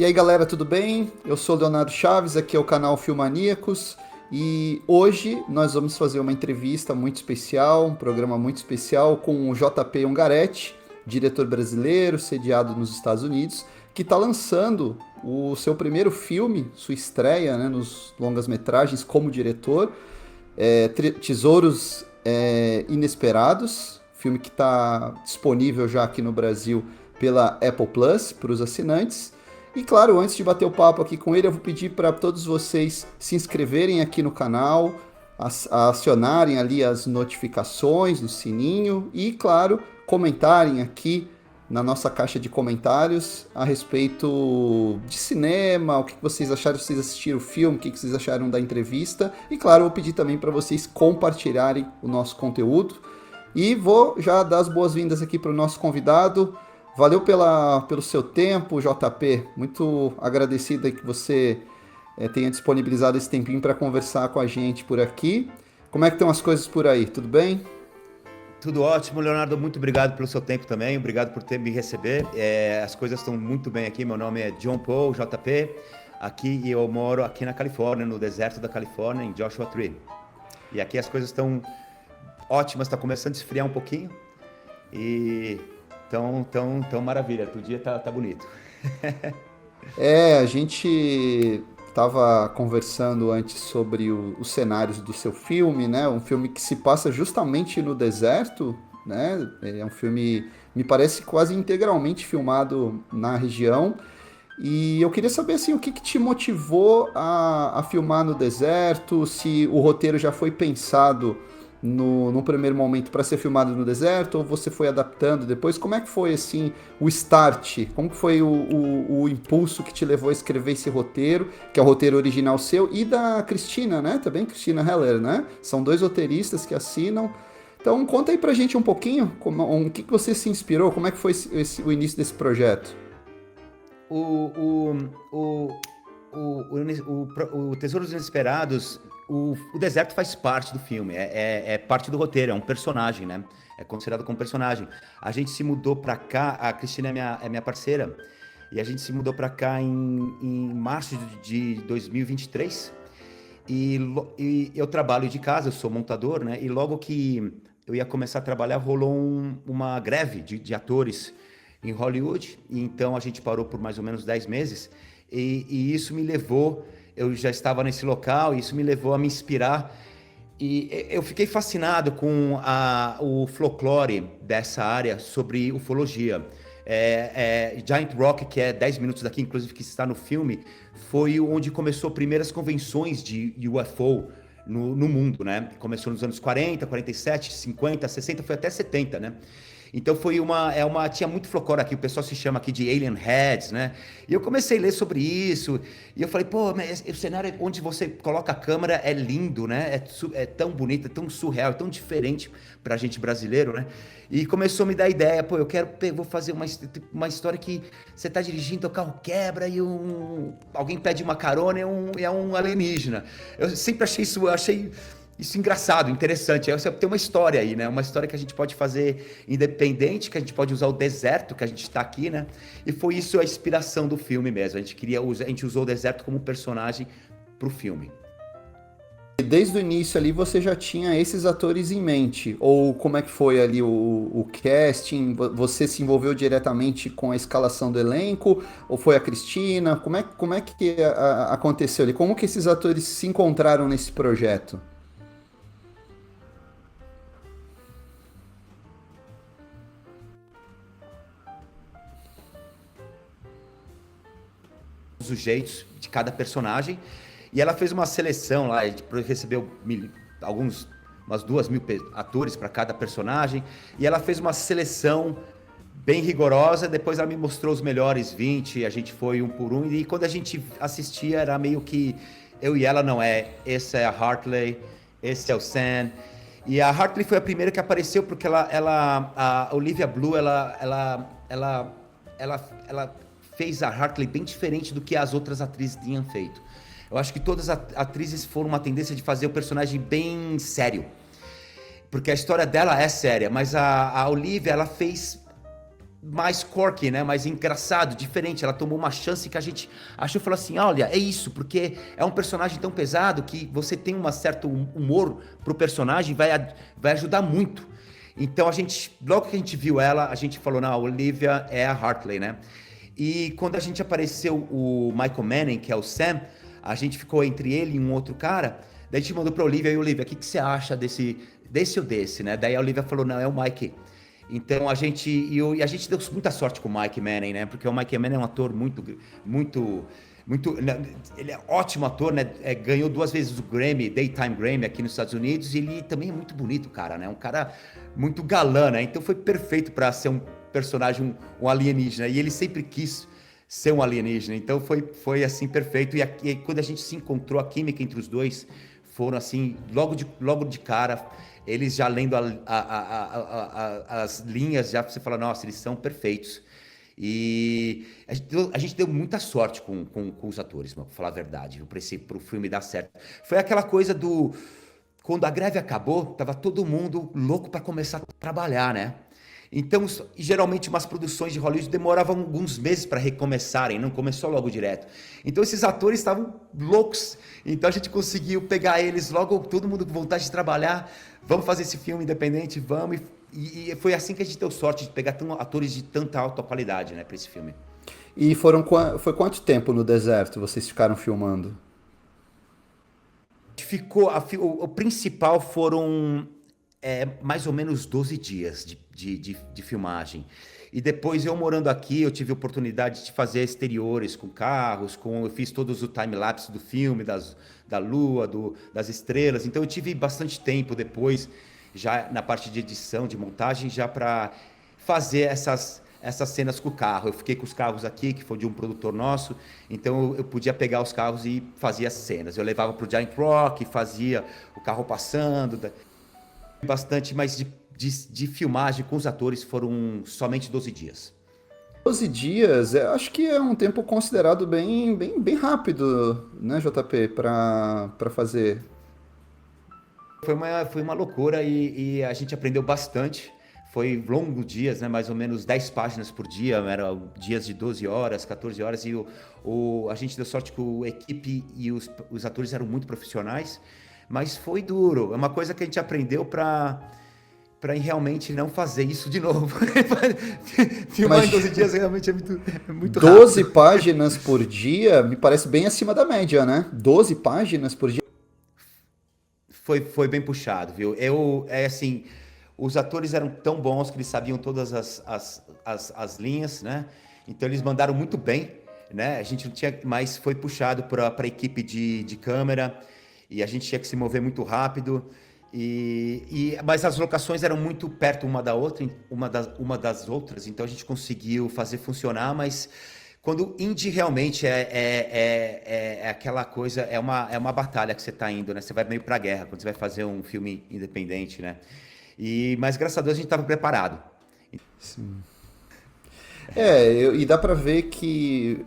E aí galera, tudo bem? Eu sou o Leonardo Chaves, aqui é o canal Filmaníacos e hoje nós vamos fazer uma entrevista muito especial, um programa muito especial com o JP Ungaretti, diretor brasileiro sediado nos Estados Unidos, que está lançando o seu primeiro filme, sua estreia, né, nos longas-metragens como diretor, Tesouros Inesperados, filme que está disponível já aqui no Brasil pela Apple Plus para os assinantes. E claro, antes de bater o papo aqui com ele, eu vou pedir para todos vocês se inscreverem aqui no canal, acionarem ali as notificações no sininho e, claro, comentarem aqui na nossa caixa de comentários a respeito de cinema, o que vocês acharam, se vocês assistiram o filme, o que vocês acharam da entrevista. E claro, eu vou pedir também para vocês compartilharem o nosso conteúdo. E vou já dar as boas-vindas aqui para o nosso convidado. Valeu pelo seu tempo, JP. Muito agradecido aí que você tenha disponibilizado esse tempinho para conversar com a gente por aqui. Como é que estão as coisas por aí? Tudo bem? Tudo ótimo, Leonardo. Muito obrigado pelo seu tempo também. Obrigado por me receber. As coisas estão muito bem aqui. Meu nome é John Paul, JP. Aqui eu moro aqui na Califórnia, no deserto da Califórnia, em Joshua Tree. E aqui as coisas estão ótimas. Está começando a esfriar um pouquinho. E tão maravilha. O dia tá bonito. A gente estava conversando antes sobre os cenários do seu filme, né? Um filme que se passa justamente no deserto, né? É um filme, me parece, quase integralmente filmado na região. E eu queria saber, assim, o que te motivou a filmar no deserto, se o roteiro já foi pensado no primeiro momento para ser filmado no deserto, ou você foi adaptando depois? Como é que foi, assim, o start? Como que foi o impulso que te levou a escrever esse roteiro, que é o roteiro original seu, e da Cristina, né? Também Cristina Heller, né? São dois roteiristas que assinam. Então, conta aí pra gente um pouquinho, o que você se inspirou, como é que foi o início desse projeto? O, o, o Tesouros Inesperados, o deserto faz parte do filme, é parte do roteiro, é um personagem, né? É considerado como personagem. A gente se mudou pra cá, a Cristina é minha parceira, e a gente se mudou pra cá em março de 2023, e eu trabalho de casa, eu sou montador, né? E logo que eu ia começar a trabalhar, rolou uma greve de atores em Hollywood, e então a gente parou por mais ou menos 10 meses, e isso me levou, eu já estava nesse local, e isso me levou a me inspirar, e eu fiquei fascinado com o folclore dessa área sobre ufologia. Giant Rock, que é 10 minutos daqui, inclusive que está no filme, foi onde começou as primeiras convenções de UFO no mundo, né? Começou nos anos 40, 47, 50, 60, foi até 70, né? Então tinha muito folclore aqui, o pessoal se chama aqui de Alien Heads, né? E eu comecei a ler sobre isso, e eu falei, pô, mas o cenário onde você coloca a câmera é lindo, né? É tão bonito, é tão surreal, é tão diferente pra gente brasileiro, né? E começou a me dar ideia, pô, vou fazer uma história que você tá dirigindo, o carro quebra e alguém pede uma carona e é um alienígena. Eu sempre achei isso engraçado, interessante. Aí você tem uma história aí, né? Uma história que a gente pode fazer independente, que a gente pode usar o deserto, que a gente está aqui, né? E foi isso a inspiração do filme mesmo. A gente usou o deserto como personagem pro filme. Desde o início ali você já tinha esses atores em mente? Ou como é que foi ali o casting? Você se envolveu diretamente com a escalação do elenco? Ou foi a Cristina? Como é que aconteceu ali? Como que esses atores se encontraram nesse projeto? Os jeitos de cada personagem. E ela fez uma seleção lá, a gente recebeu umas 2.000 atores para cada personagem, e ela fez uma seleção bem rigorosa, depois ela me mostrou os melhores 20, a gente foi um por um, e quando a gente assistia era meio que eu e ela, não é, esse é a Hartley, esse é o Sam, e a Hartley foi a primeira que apareceu porque a Olivia Blue, ela fez a Hartley bem diferente do que as outras atrizes tinham feito. Eu acho que todas as atrizes foram uma tendência de fazer o personagem bem sério. Porque a história dela é séria, mas a Olivia, ela fez mais quirky, né? Mais engraçado, diferente. Ela tomou uma chance que a gente achou e falou assim: olha, é isso, porque é um personagem tão pesado que você tem um certo humor pro personagem, vai ajudar muito. Então a gente, logo que a gente viu ela, a gente falou: não, a Olivia é a Hartley, né? E quando a gente apareceu o Michael Manning, que é o Sam, a gente ficou entre ele e um outro cara. Daí a gente mandou pra Olivia, e Olivia, o que você acha desse ou desse, né? Daí a Olivia falou: não, é o Mike. Então a gente deu muita sorte com o Mike Manning, né? Porque o Mike Manning é um ator muito, ele é ótimo ator, né? Ganhou 2 vezes o Grammy, Daytime Grammy aqui nos Estados Unidos, e ele também é muito bonito, cara, né? Um cara muito galã, né? Então foi perfeito para ser um personagem, um alienígena, e ele sempre quis ser um alienígena, então foi assim perfeito. E quando a gente se encontrou, a química entre os dois foram assim, logo de cara, eles já lendo as linhas, já você fala: nossa, eles são perfeitos. E a gente deu muita sorte com os atores, pra falar a verdade, pro filme dar certo. Foi aquela coisa do... Quando a greve acabou, tava todo mundo louco para começar a trabalhar, né? Então, geralmente umas produções de Hollywood demoravam alguns meses para recomeçarem, não começou logo direto. Então esses atores estavam loucos. Então a gente conseguiu pegar eles logo, todo mundo com vontade de trabalhar. Vamos fazer esse filme independente, vamos. E foi assim que a gente deu sorte de pegar atores de tanta alta qualidade, né, para esse filme. E foi quanto tempo no deserto vocês ficaram filmando? Ficou o principal foram mais ou menos 12 dias de filmagem. E depois eu morando aqui, eu tive a oportunidade de fazer exteriores com carros, eu fiz todos o time-lapse do filme, da lua, das estrelas. Então eu tive bastante tempo depois, já na parte de edição, de montagem, já para fazer essas cenas com o carro. Eu fiquei com os carros aqui, que foi de um produtor nosso, então eu podia pegar os carros e fazia as cenas. Eu levava para o Giant Rock, fazia o carro passando, bastante, mas de filmagem com os atores foram somente 12 dias. 12 dias, acho que é um tempo considerado bem rápido, né, JP, para fazer. Foi uma loucura e a gente aprendeu bastante. Foi longo dias, né? Mais ou menos 10 páginas por dia, eram dias de 12 horas, 14 horas, e a gente deu sorte que a equipe e os atores eram muito profissionais, mas foi duro. É uma coisa que a gente aprendeu para realmente não fazer isso de novo. Filmar em 12 dias realmente é muito 12 rápido. páginas por dia me parece bem acima da média, né? 12 páginas por dia. Foi bem puxado, viu? Assim, os atores eram tão bons que eles sabiam todas as linhas, né? Então eles mandaram muito bem, né? A gente não tinha, mas foi puxado para a equipe de câmera e a gente tinha que se mover muito rápido. Mas as locações eram muito perto uma da outra, uma das outras, então a gente conseguiu fazer funcionar, mas quando indie realmente é aquela coisa, é uma batalha que você está indo, né? Você vai meio para a guerra quando você vai fazer um filme independente, né? Mas graças a Deus a gente estava preparado. Sim. E dá pra ver que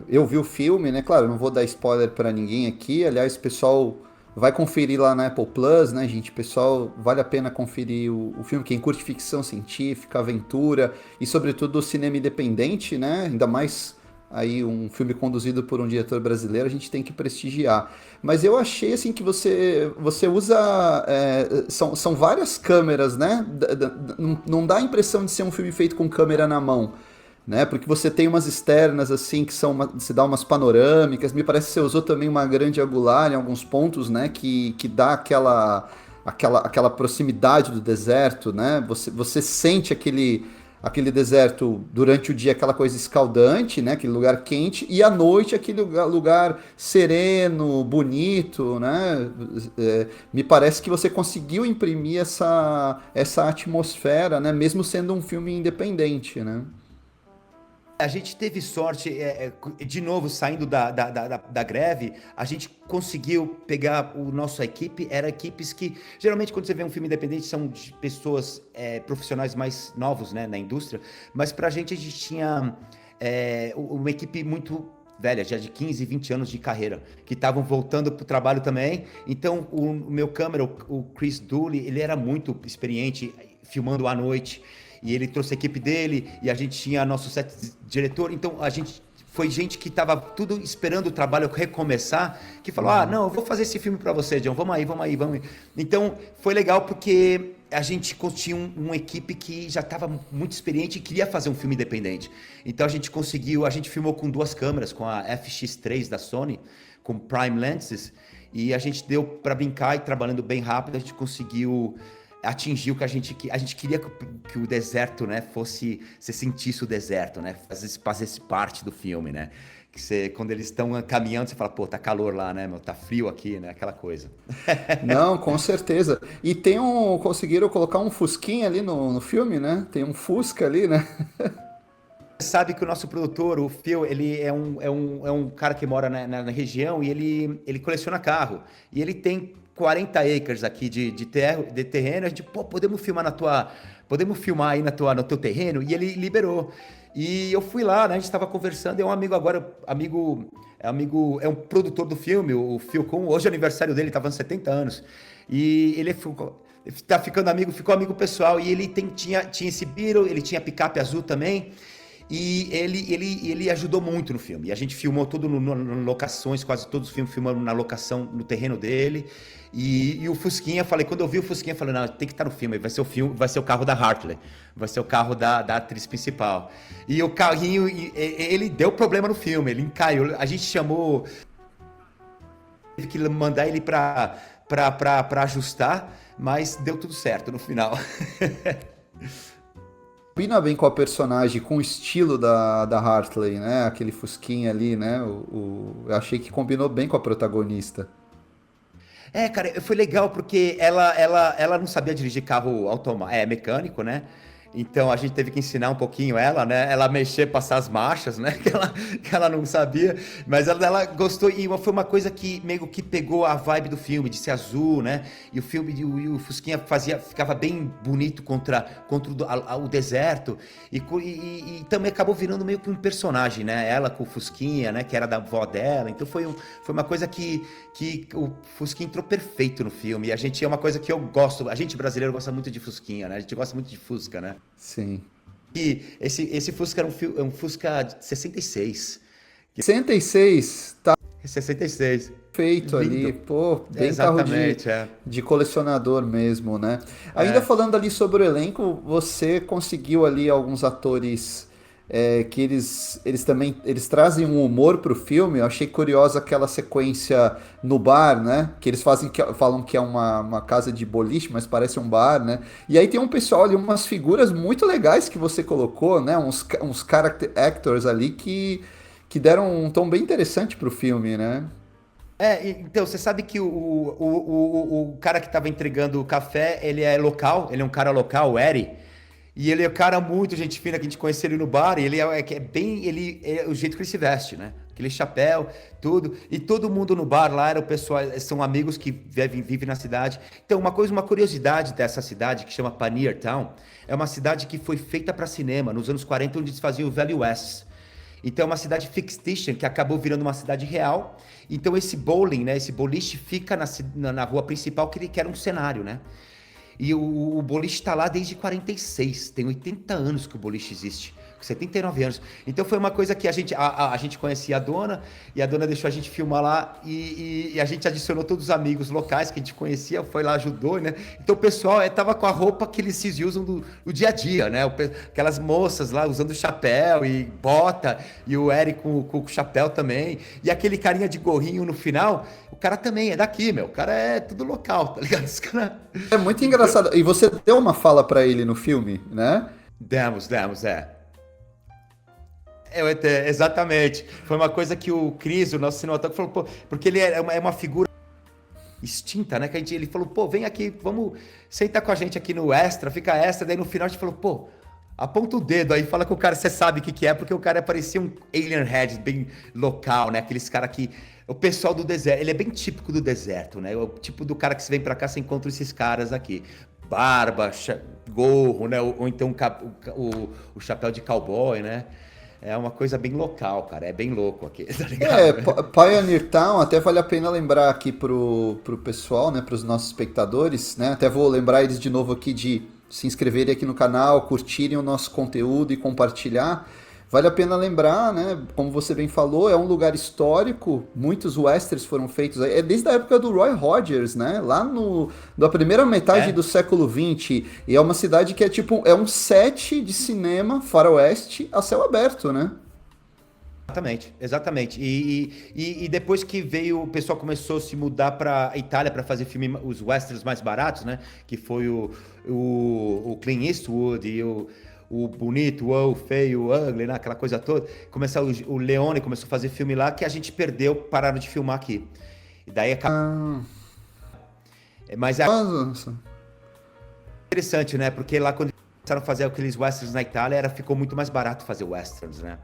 eu vi o filme, né? Claro, não vou dar spoiler pra ninguém aqui. Aliás, o pessoal vai conferir lá na Apple Plus, né, gente? Pessoal, vale a pena conferir o filme. Quem curte ficção científica, aventura e, sobretudo, o cinema independente, né? Ainda mais aí um filme conduzido por um diretor brasileiro, a gente tem que prestigiar. Mas eu achei assim que você usa são várias câmeras, né? Não dá a impressão de ser um filme feito com câmera na mão, né? Porque você tem umas externas assim que você dá umas panorâmicas. Me parece que você usou também uma grande angular em alguns pontos, né? Que dá aquela proximidade do deserto, né? Você sente aquele deserto durante o dia, aquela coisa escaldante, né? Aquele lugar quente, e à noite aquele lugar sereno, bonito, né? Me parece que você conseguiu imprimir essa atmosfera, né? Mesmo sendo um filme independente, né? A gente teve sorte, de novo, saindo da greve, a gente conseguiu pegar nossa equipe, eram equipes que, geralmente quando você vê um filme independente, são de pessoas profissionais mais novos, né, na indústria, mas pra gente a gente tinha uma equipe muito velha, já de 15, 20 anos de carreira, que estavam voltando pro trabalho também. Então o meu câmera, o Chris Dooley, ele era muito experiente filmando à noite. e ele trouxe a equipe dele, e a gente tinha nosso set diretor, então a gente foi gente que estava tudo esperando o trabalho recomeçar, que falou, não, eu vou fazer esse filme para você, John, vamos aí, vamos aí, vamos aí. Então, foi legal porque a gente tinha uma equipe que já estava muito experiente e queria fazer um filme independente. Então, a gente filmou com 2 câmeras, com a FX3 da Sony, com Prime Lenses, e a gente deu para brincar e trabalhando bem rápido, a gente conseguiu atingir o que a gente queria que o deserto, né, você sentisse o deserto, né, fazesse parte do filme, né, que você, quando eles estão caminhando, você fala, pô, tá calor lá, né, meu, tá frio aqui, né, aquela coisa. Não, com certeza. E conseguiram colocar um fusquinha ali no filme, né? Tem um Fusca ali, né? Sabe que o nosso produtor, o Phil, ele é um cara que mora na região e ele coleciona carro. E ele tem 40 acres aqui de terreno. A gente, pô, podemos filmar aí no teu terreno? E ele liberou. E eu fui lá, né? A gente estava conversando. É um amigo agora, é um produtor do filme, o Phil Kuhn. Hoje é aniversário dele, estava nos 70 anos. E ele tá ficando amigo, ficou amigo pessoal. E ele tinha esse Beetle, ele tinha picape azul também. E ele ajudou muito no filme. E a gente filmou tudo em locações, quase todos os filmes filmando na locação, no terreno dele. E o Fusquinha, quando eu vi o Fusquinha, falei, não, tem que estar no filme, vai ser o carro da Hartley, vai ser o carro da atriz principal. E o carrinho, ele deu problema no filme, ele encaiu. A gente chamou, teve que mandar ele pra ajustar, mas deu tudo certo no final. Combina bem com a personagem, com o estilo da Hartley, né? Aquele fusquinha ali, né? Eu achei que combinou bem com a protagonista. Cara, foi legal porque ela não sabia dirigir carro mecânico, né? Então a gente teve que ensinar um pouquinho ela, né? Ela mexer, passar as marchas, né? Que ela não sabia. Mas ela gostou e foi uma coisa que meio que pegou a vibe do filme, de ser azul, né? E o filme, o Fusquinha ficava bem bonito contra o deserto. E também acabou virando meio que um personagem, né? Ela com o Fusquinha, né? Que era da avó dela. Então foi uma coisa que o Fusquinha entrou perfeito no filme. E é uma coisa que eu gosto. A gente brasileiro gosta muito de Fusquinha, né? A gente gosta muito de Fusca, né? Sim. E esse Fusca era um Fusca de 66. 66, tá 66. feito Lindo. ali, pô, bem Exatamente, carro de colecionador mesmo, né? Ainda falando ali sobre o elenco, você conseguiu ali alguns atores que eles também eles trazem um humor pro filme. Eu achei curiosa aquela sequência no bar, né? Que eles falam que é uma casa de boliche, mas parece um bar, né? E aí tem um pessoal ali, umas figuras muito legais que você colocou, né? Uns character actors ali que deram um tom bem interessante pro filme, né? Então, você sabe que o cara que estava entregando o café, ele é local, ele é um cara local, o Eri. E ele é um cara muito gente fina, que a gente conheceu ele no bar, e ele ele é o jeito que ele se veste, né? Aquele chapéu, tudo. E todo mundo no bar lá era o pessoal, são amigos que vivem na cidade. Então, uma curiosidade dessa cidade, que chama Pioneer Town, é uma cidade que foi feita para cinema, nos anos 40, onde eles faziam o Velho West. Então é uma cidade fictícia que acabou virando uma cidade real. Então esse bowling, né, esse boliche fica na rua principal, que era um cenário, né? E o boliche está lá desde 46, tem 80 anos que o boliche existe, com 79 anos. Então foi uma coisa que a gente conhecia a dona, e a dona deixou a gente filmar lá, e a gente adicionou todos os amigos locais que a gente conhecia, foi lá, ajudou, né? Então o pessoal tava com a roupa que eles se usam do dia a dia, né? Aquelas moças lá usando chapéu e bota, e o Eric com o chapéu também, e aquele carinha de gorrinho no final, o cara também é daqui, meu, o cara é tudo local, tá ligado? Esse cara... É muito engraçado. E você deu uma fala pra ele no filme, né? Demos, exatamente. Foi uma coisa que o Cris, o nosso cinematógrafo, falou, pô, porque ele é uma figura extinta, né? Que ele falou, pô, vem aqui, vamos sentar com a gente aqui no extra, fica extra. Daí no final a gente falou, pô, aponta o dedo aí, fala com o cara, você sabe o que é, porque o cara parecia um alien head bem local, né? Aqueles caras que... O pessoal do deserto, ele é bem típico do deserto, né? O tipo do cara que você vem pra cá, você encontra esses caras aqui. Barba, gorro, né? Ou então o chapéu de cowboy, né? É uma coisa bem local, cara. É bem louco aqui, tá ligado? Pioneer Town, até vale a pena lembrar aqui pro pessoal, né? Pros nossos espectadores, né? Até vou lembrar eles de novo aqui de se inscreverem aqui no canal, curtirem o nosso conteúdo e compartilhar. Vale a pena lembrar, né? Como você bem falou, é um lugar histórico. Muitos westerns foram feitos aí. É desde a época do Roy Rogers, né? Lá na primeira metade do século XX. E é uma cidade que é tipo um set de cinema faroeste a céu aberto, né? Exatamente, exatamente. E depois que veio, o pessoal começou a se mudar para Itália para fazer filme, os westerns mais baratos, né? Que foi o Clint Eastwood e o bonito, o feio, o ugly, né? Aquela coisa toda. O Leone começou a fazer filme lá que a gente perdeu, pararam de filmar aqui. E daí acabou. Mas é Nossa. interessante, né? Porque lá quando começaram a fazer aqueles westerns na Itália, ficou muito mais barato fazer westerns, né?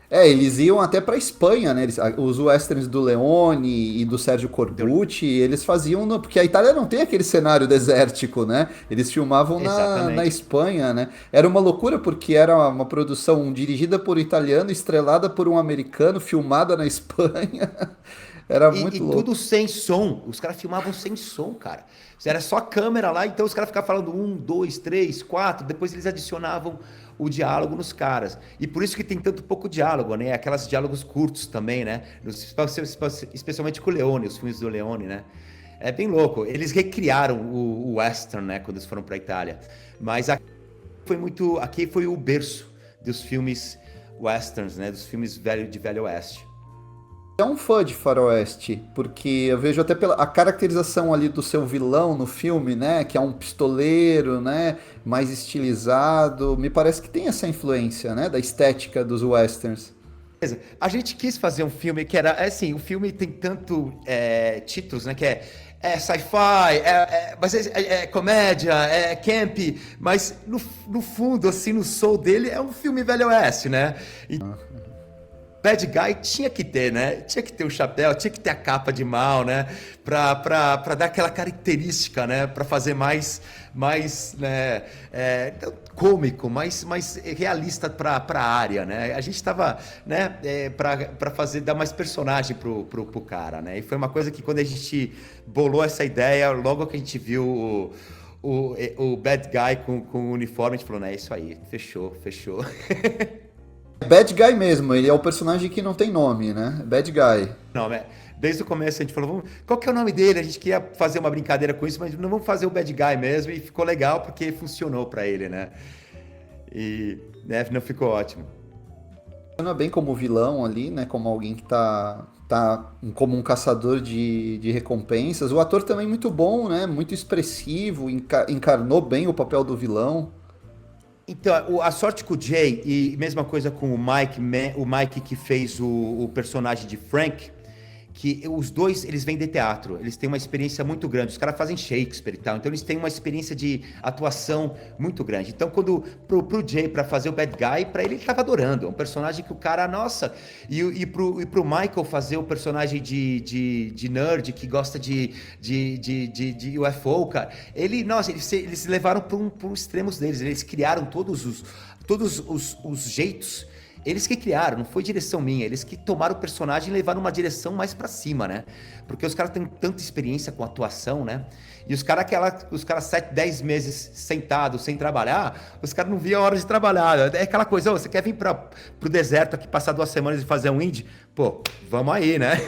Eles iam até pra Espanha, né? Os westerns do Leone e do Sérgio Corbucci, eles faziam. Porque a Itália não tem aquele cenário desértico, né? Eles filmavam na Exatamente. Espanha, né? Era uma loucura porque era uma produção dirigida por um italiano, estrelada por um americano, filmada na Espanha. Era E muito louco. tudo sem som. Os caras filmavam sem som, cara. Era só câmera lá, então os caras ficavam falando 1, 2, 3, 4. Depois eles adicionavam o diálogo nos caras. E por isso que tem tanto pouco diálogo, né? Aquelas diálogos curtos também, né? Especialmente com o Leone, os filmes do Leone, né? É bem louco. Eles recriaram o western, né? Quando eles foram pra Itália. Mas aqui foi o berço dos filmes westerns, né? Dos filmes de Velho Oeste. É um fã de faroeste, porque eu vejo até pela a caracterização ali do seu vilão no filme, né, que é um pistoleiro, né, mais estilizado, me parece que tem essa influência, né, da estética dos westerns. Beleza. A gente quis fazer um filme que era, assim, o filme tem tanto títulos, né, que é sci-fi, mas é comédia, é camp, mas no fundo, assim, no soul dele é um filme Velho Oeste, né? Bad Guy tinha que ter, né? Tinha que ter o chapéu, tinha que ter a capa de mal, né? Pra dar aquela característica, né? Pra fazer mais né? Cômico, mais realista pra área, né? A gente tava, né? Pra dar mais personagem pro cara, né? E foi uma coisa que quando a gente bolou essa ideia, logo que a gente viu o Bad Guy com o uniforme, a gente falou, né? É isso aí, fechou. Bad Guy mesmo, ele é o personagem que não tem nome, né? Bad Guy. Não, desde o começo a gente falou, qual que é o nome dele? A gente queria fazer uma brincadeira com isso, mas não vamos fazer o Bad Guy mesmo. E ficou legal porque funcionou pra ele, né? E não ficou ótimo. Funciona bem como vilão ali, né? Como alguém que tá como um caçador de recompensas. O ator também muito bom, né? Muito expressivo, encarnou bem o papel do vilão. Então, a sorte com o Jay, e mesma coisa com o Mike que fez o personagem de Frank, que os dois, eles vêm de teatro, eles têm uma experiência muito grande, os caras fazem Shakespeare e tal, então eles têm uma experiência de atuação muito grande. Então, quando pro Jay, pra fazer o Bad Guy, pra ele tava adorando, é um personagem que o cara, nossa, e pro Michael fazer o personagem de nerd, que gosta de UFO, cara, eles levaram para extremos deles, eles criaram todos os jeitos. Eles que criaram, não foi direção minha. Eles que tomaram o personagem e levaram uma direção mais pra cima, né? Porque os caras têm tanta experiência com atuação, né? E os caras 7, 10 meses sentados, sem trabalhar, os caras não viam a hora de trabalhar. É aquela coisa, você quer vir pro deserto aqui, passar 2 semanas e fazer um indie? Pô, vamos aí, né?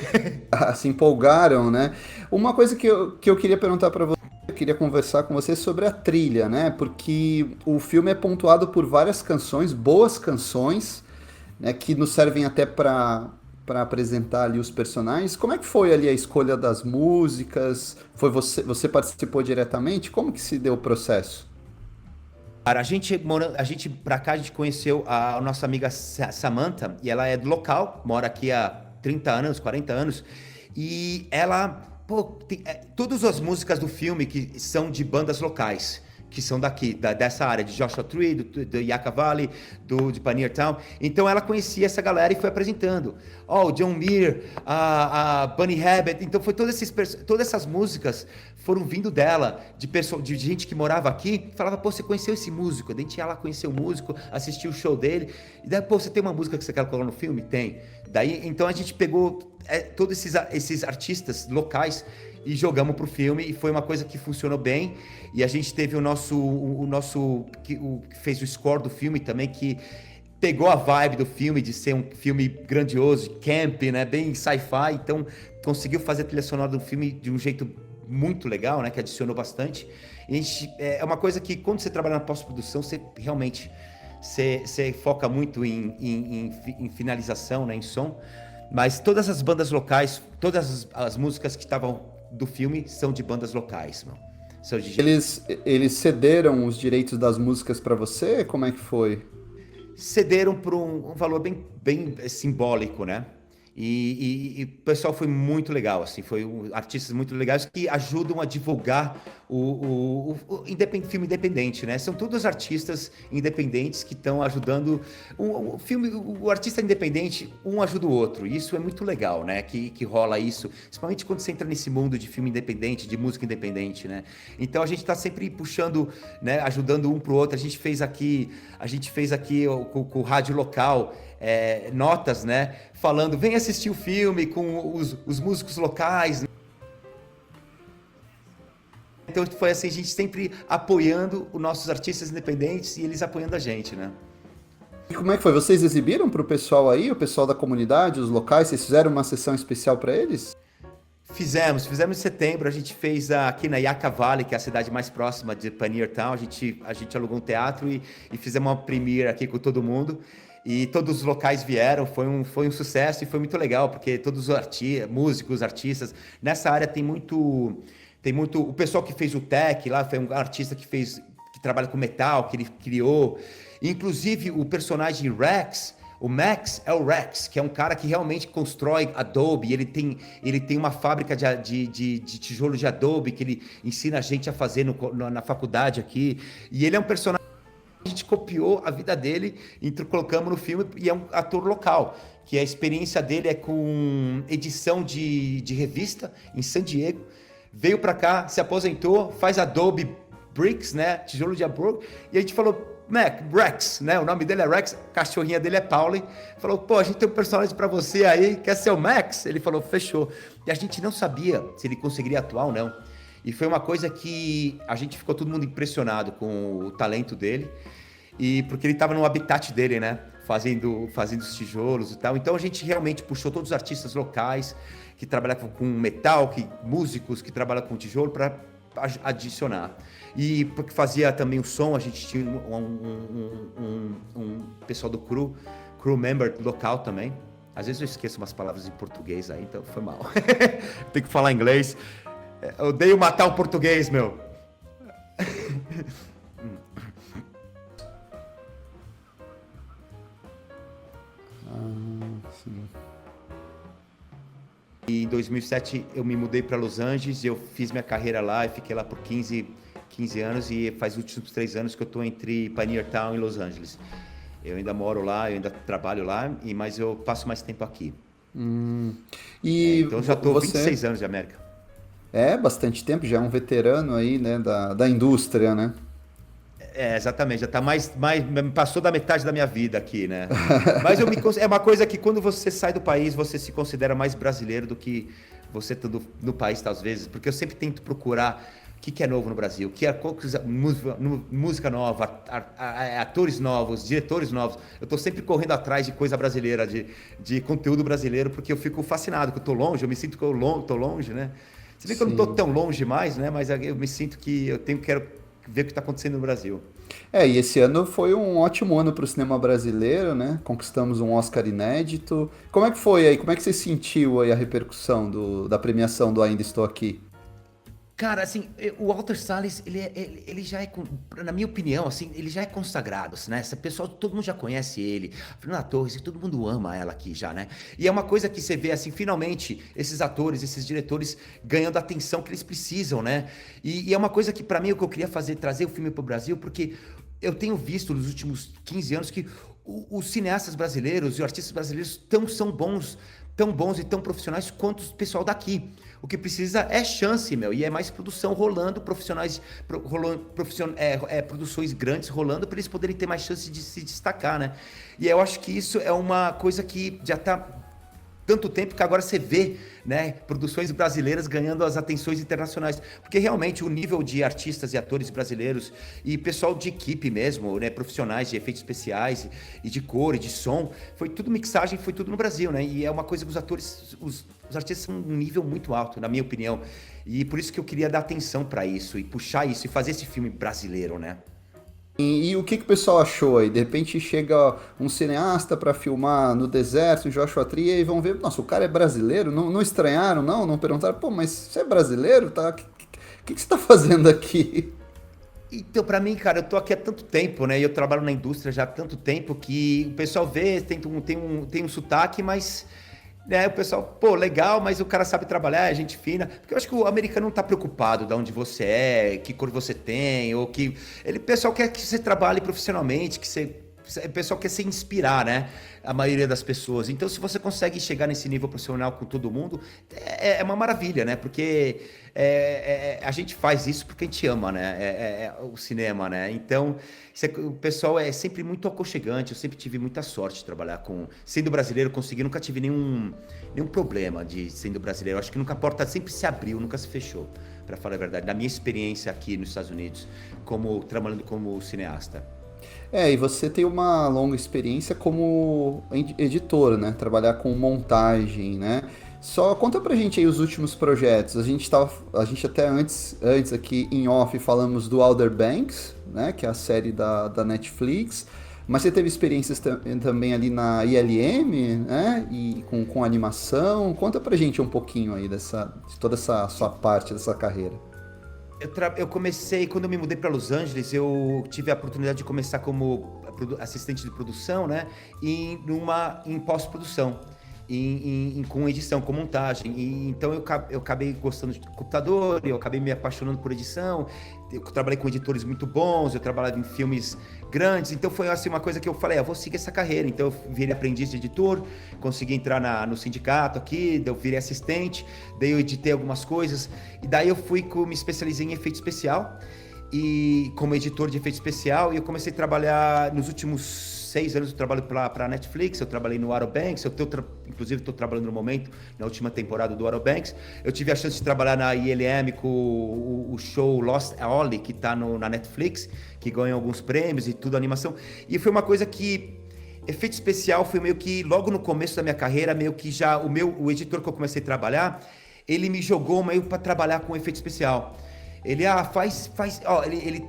Se empolgaram, né? Uma coisa que eu queria perguntar pra você, eu queria conversar com você sobre a trilha, né? Porque o filme é pontuado por várias canções, boas canções, né, que nos servem até para apresentar ali os personagens. Como é que foi ali a escolha das músicas? Foi você participou diretamente? Como que se deu o processo? Cara, pra cá, a gente conheceu a nossa amiga Samantha, e ela é do local, mora aqui há 30 anos, 40 anos, e ela, todas as músicas do filme que são de bandas locais, que são daqui, dessa área, de Joshua Tree, do Yucca Valley, de Pioneer Town. Então ela conhecia essa galera e foi apresentando. O John Mayer, a Bunny Rabbit. Então todas essas músicas foram vindo dela, de gente que morava aqui, falava, você conheceu esse músico? Daí a gente ia lá conhecer o músico, assistir o show dele, e daí, você tem uma música que você quer colocar no filme? Tem. Daí, então a gente pegou todos esses artistas locais e jogamos pro filme, e foi uma coisa que funcionou bem. E a gente teve que fez o score do filme também, que pegou a vibe do filme, de ser um filme grandioso, camp, né, bem sci-fi, então conseguiu fazer a trilha sonora do filme de um jeito muito legal, né, que adicionou bastante. E é uma coisa que quando você trabalha na pós-produção, você realmente você foca muito em finalização, né, em som, mas todas as bandas locais, todas as músicas que estavam do filme são de bandas locais, mano. São de... Eles cederam os direitos das músicas para você? Como é que foi? Cederam por um valor bem simbólico, né? E o pessoal foi muito legal, assim, artistas muito legais que ajudam a divulgar o filme independente, né? São todos artistas independentes que estão ajudando o filme, o artista independente, um ajuda o outro. E isso é muito legal, né? Que rola isso, principalmente quando você entra nesse mundo de filme independente, de música independente, né? Então a gente está sempre puxando, né? Ajudando um pro outro. A gente fez aqui com o rádio local. Notas, né, falando, vem assistir o filme com os músicos locais. Então foi assim, a gente sempre apoiando os nossos artistas independentes e eles apoiando a gente, né. E como é que foi? Vocês exibiram para o pessoal aí, o pessoal da comunidade, os locais? Vocês fizeram uma sessão especial para eles? Fizemos em setembro. A gente fez aqui na Yucca Valley, que é a cidade mais próxima de Pioneer Town. A gente alugou um teatro e fizemos uma premiere aqui com todo mundo. E todos os locais vieram, foi um sucesso e foi muito legal, porque todos os músicos, artistas, nessa área tem muito, o pessoal que fez o tech lá, foi um artista que trabalha com metal, que ele criou, inclusive o personagem Rex, o Max é o Rex, que é um cara que realmente constrói Adobe, ele tem uma fábrica de tijolo de Adobe, que ele ensina a gente a fazer na faculdade aqui, e ele é um personagem. A gente copiou a vida dele e colocamos no filme, e é um ator local, que a experiência dele é com edição de revista em San Diego, veio para cá, se aposentou, faz Adobe Bricks, né, tijolo de Adobe, e a gente falou, Rex, né, o nome dele é Rex, a cachorrinha dele é Pauli, falou, pô, a gente tem um personagem para você aí, quer ser o Max? Ele falou, fechou. E a gente não sabia se ele conseguiria atuar ou não. E foi uma coisa que a gente ficou todo mundo impressionado com o talento dele, e porque ele estava no habitat dele, né? Fazendo os tijolos e tal. Então a gente realmente puxou todos os artistas locais que trabalham com metal, músicos que trabalham com tijolo para adicionar. E porque fazia também o som, a gente tinha um pessoal do crew member local também. Às vezes eu esqueço umas palavras em português aí, então foi mal. Tem que falar inglês. Eu odeio matar o português, meu. Sim. E em 2007 eu me mudei para Los Angeles, eu fiz minha carreira lá e fiquei lá por 15 anos, e faz os últimos 3 anos que eu estou entre Pioneer Town e Los Angeles. Eu ainda moro lá, eu ainda trabalho lá, mas eu passo mais tempo aqui. Então já estou 26 anos de América. Bastante tempo, já é um veterano aí, né, da indústria, né? Exatamente, já tá passou da metade da minha vida aqui, né? Mas é uma coisa que quando você sai do país, você se considera mais brasileiro do que você estando no país, às vezes, porque eu sempre tento procurar o que é novo no Brasil, música nova, atores novos, diretores novos. Eu tô sempre correndo atrás de coisa brasileira, de conteúdo brasileiro, porque eu fico fascinado, que eu tô longe, eu me sinto que eu tô longe, né? Se bem que eu não tô tão longe mais, né? Mas eu me sinto que quero ver o que está acontecendo no Brasil. E esse ano foi um ótimo ano para o cinema brasileiro, né? Conquistamos um Oscar inédito. Como é que foi aí? Como é que você sentiu aí a repercussão da premiação do Ainda Estou Aqui? Cara, assim, o Walter Salles, ele já é, na minha opinião, assim, ele já é consagrado, né? Esse pessoal, todo mundo já conhece ele. Fernanda Torres, todo mundo ama ela aqui já, né? E é uma coisa que você vê, assim, finalmente, esses atores, esses diretores ganhando a atenção que eles precisam, né? E é uma coisa que, pra mim, o que eu queria fazer, trazer o filme pro Brasil, porque eu tenho visto nos últimos 15 anos que os cineastas brasileiros e os artistas brasileiros são bons, tão bons e tão profissionais quanto o pessoal daqui. O que precisa é chance, e é mais produção rolando, produções grandes rolando para eles poderem ter mais chance de se destacar, né? E eu acho que isso é uma coisa que já está tanto tempo que agora você vê, né, produções brasileiras ganhando as atenções internacionais. Porque realmente o nível de artistas e atores brasileiros e pessoal de equipe mesmo, né, profissionais de efeitos especiais e de cor e de som, foi tudo mixagem, foi tudo no Brasil, né? E é uma coisa que os atores, os artistas são um nível muito alto, na minha opinião. E por isso que eu queria dar atenção para isso e puxar isso e fazer esse filme brasileiro, né? E o que o pessoal achou aí? De repente chega um cineasta para filmar no deserto, em Joshua Tree, e vão ver, nossa, o cara é brasileiro? Não, não estranharam, não? Não perguntaram, pô, mas você é brasileiro? Tá? O que você tá fazendo aqui? Então, pra mim, cara, eu tô aqui há tanto tempo, né? E eu trabalho na indústria já há tanto tempo que o pessoal vê, tem um sotaque, mas né, o pessoal, pô, legal, mas o cara sabe trabalhar, é gente fina. Porque eu acho que o americano não tá preocupado de onde você é, que cor você tem, ou que. O pessoal quer que você trabalhe profissionalmente, que você. O pessoal quer se inspirar, né? A maioria das pessoas. Então, se você consegue chegar nesse nível profissional com todo mundo, é uma maravilha, né? Porque a gente faz isso porque a gente ama, né? O cinema, né? Então, o pessoal é sempre muito aconchegante. Eu sempre tive muita sorte de trabalhar com. Sendo brasileiro, consegui, nunca tive nenhum problema de sendo brasileiro. Acho que nunca a porta sempre se abriu, nunca se fechou, para falar a verdade. Da minha experiência aqui nos Estados Unidos, trabalhando como cineasta. E você tem uma longa experiência como editor, né? Trabalhar com montagem, né? Só conta pra gente aí os últimos projetos. A gente até antes aqui em off falamos do Outer Banks, né? Que é a série da Netflix. Mas você teve experiências também ali na ILM, né? E com animação. Conta pra gente um pouquinho aí de toda essa sua parte dessa carreira. Eu comecei, quando eu me mudei para Los Angeles, eu tive a oportunidade de começar como assistente de produção, né? Em pós-produção, com edição, com montagem. Então eu acabei gostando de computador, eu acabei me apaixonando por edição. Eu trabalhei com editores muito bons, eu trabalhava em filmes grandes, então foi assim uma coisa que eu falei, eu vou seguir essa carreira. Então eu virei aprendiz de editor, consegui entrar no sindicato aqui, eu virei assistente, daí eu editei algumas coisas, e daí eu me especializei em efeito especial, e como editor de efeito especial, e eu comecei a trabalhar nos últimos 6 anos. Eu trabalho para a Netflix, eu trabalhei no Outer Banks, inclusive estou trabalhando no momento, na última temporada do Outer Banks. Eu tive a chance de trabalhar na ILM com o show Lost Ollie, que está na Netflix, que ganhou alguns prêmios e tudo, animação. E foi uma coisa que efeito especial foi meio que, logo no começo da minha carreira, meio que já, o editor que eu comecei a trabalhar, ele me jogou meio para trabalhar com efeito especial. Ele